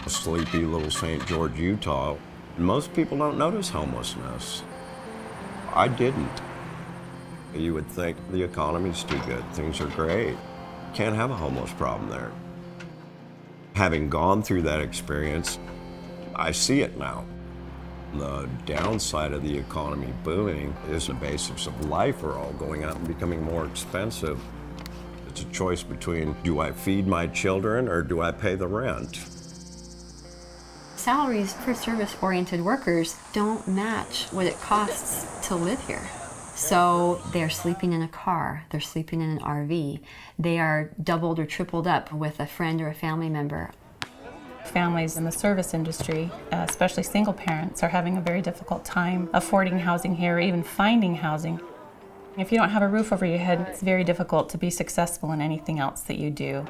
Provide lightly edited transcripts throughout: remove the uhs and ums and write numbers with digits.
Sleepy little St. George, Utah. Most people don't notice homelessness. I didn't. You would think the economy's too good, things are great. Can't have a homeless problem there. Having gone through that experience, I see it now. The downside of the economy booming is the basics of life are all going up and becoming more expensive. It's a choice between, do I feed my children or do I pay the rent? Salaries for service-oriented workers don't match what it costs to live here. So they're sleeping in a car, they're sleeping in an RV, they are doubled or tripled up with a friend or a family member. Families in the service industry, especially single parents, are having a very difficult time affording housing here, or even finding housing. If you don't have a roof over your head, it's very difficult to be successful in anything else that you do.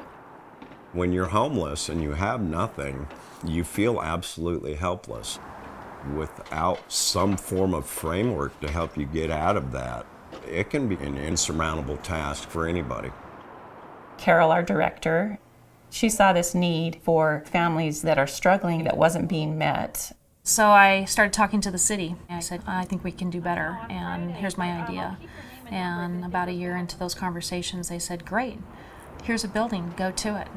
When you're homeless and you have nothing, you feel absolutely helpless. Without some form of framework to help you get out of that, it can be an insurmountable task for anybody. Carol, our director, she saw this need for families that are struggling that wasn't being met. So I started talking to the city. I said, I think we can do better, and here's my idea. And about a year into those conversations, they said, great, here's a building, go to it.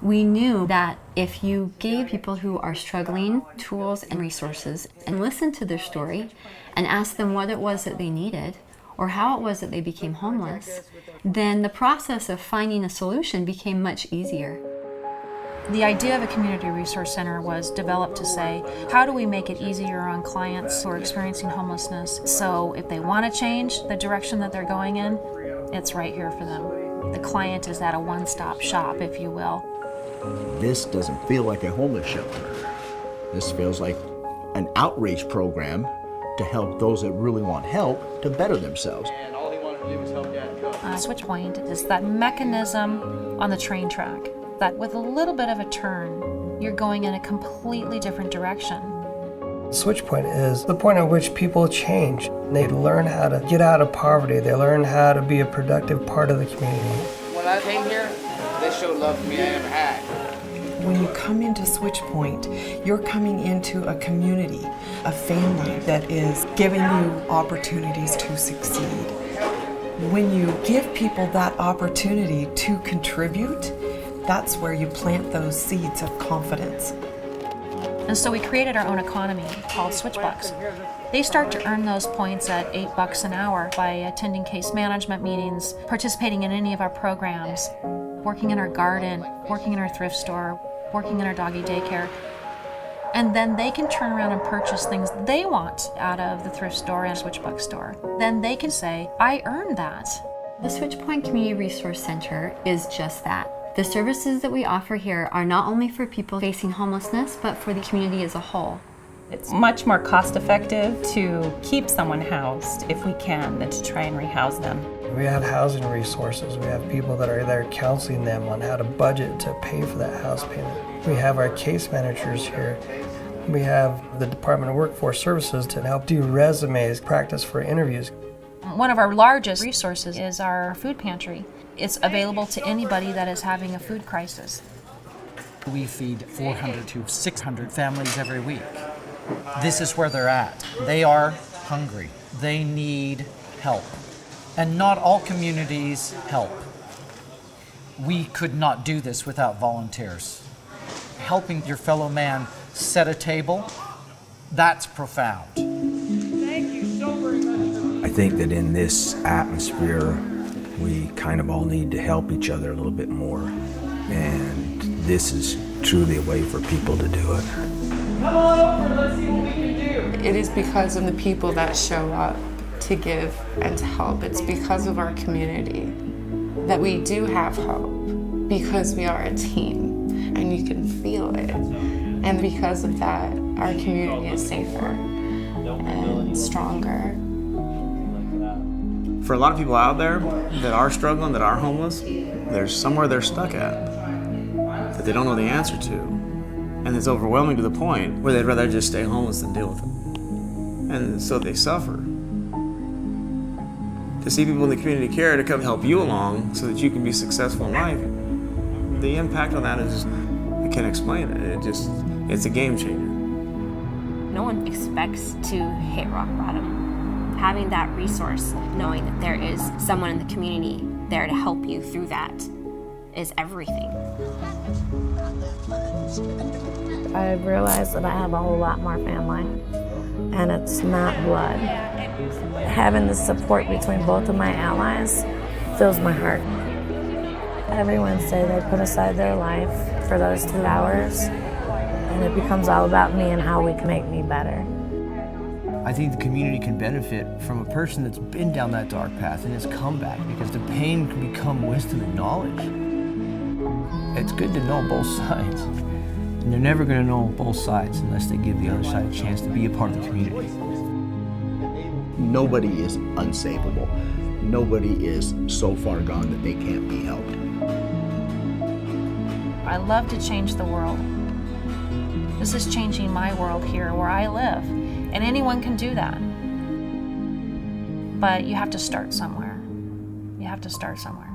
We knew that if you gave people who are struggling tools and resources and listened to their story and asked them what it was that they needed or how it was that they became homeless, then the process of finding a solution became much easier. The idea of a community resource center was developed to say, how do we make it easier on clients who are experiencing homelessness, so if they want to change the direction that they're going in, it's right here for them. The client is at a one-stop shop, if you will. This doesn't feel like a homeless shelter. This feels like an outreach program to help those that really want help to better themselves. And all he wanted to do was help Dad cook. Switchpoint is that mechanism on the train track that with a little bit of a turn, you're going in a completely different direction. Switchpoint is the point at which people change. They learn how to get out of poverty. They learn how to be a productive part of the community. When I came here, they showed love to me I never had. When you come into Switchpoint, you're coming into a community, a family that is giving you opportunities to succeed. When you give people that opportunity to contribute, that's where you plant those seeds of confidence. And so we created our own economy called Switchbucks. They start to earn those points at $8 an hour by attending case management meetings, participating in any of our programs, working in our garden, working in our thrift store, working in our doggy daycare. And then they can turn around and purchase things they want out of the thrift store and Switchbuck store. Then they can say, I earned that. The Switchpoint Community Resource Center is just that. The services that we offer here are not only for people facing homelessness, but for the community as a whole. It's much more cost-effective to keep someone housed, if we can, than to try and rehouse them. We have housing resources. We have people that are there counseling them on how to budget to pay for that house payment. We have our case managers here. We have the Department of Workforce Services to help do resumes, practice for interviews. One of our largest resources is our food pantry. It's available to anybody that is having a food crisis. We feed 400 to 600 families every week. This is where they're at. They are hungry. They need help. And not all communities help. We could not do this without volunteers. Helping your fellow man set a table, that's profound. Thank you so very much. I think that in this atmosphere, we kind of all need to help each other a little bit more. And this is truly a way for people to do it. Come on over, let's see what we can do. It is because of the people that show up to give and to help. It's because of our community that we do have hope, because we are a team and you can feel it. And because of that, our community is safer and stronger. For a lot of people out there that are struggling, that are homeless, there's somewhere they're stuck at that they don't know the answer to. And it's overwhelming to the point where they'd rather just stay homeless than deal with it. And so they suffer. To see people in the community care to come help you along so that you can be successful in life, the impact on that is can't explain it. It's a game changer. No one expects to hit rock bottom. Having that resource, knowing that there is someone in the community there to help you through that, is everything. I've realized that I have a whole lot more family, and it's not blood. Having the support between both of my allies fills my heart. Every Wednesday they put aside their life for those 2 hours, and it becomes all about me and how we can make me better. I think the community can benefit from a person that's been down that dark path and has come back, because the pain can become wisdom and knowledge. It's good to know both sides, and they're never going to know both sides unless they give the other side a chance to be a part of the community. Nobody is unsavable. Nobody is so far gone that they can't be helped. I love to change the world. This is changing my world here where I live, and anyone can do that. But you have to start somewhere. You have to start somewhere.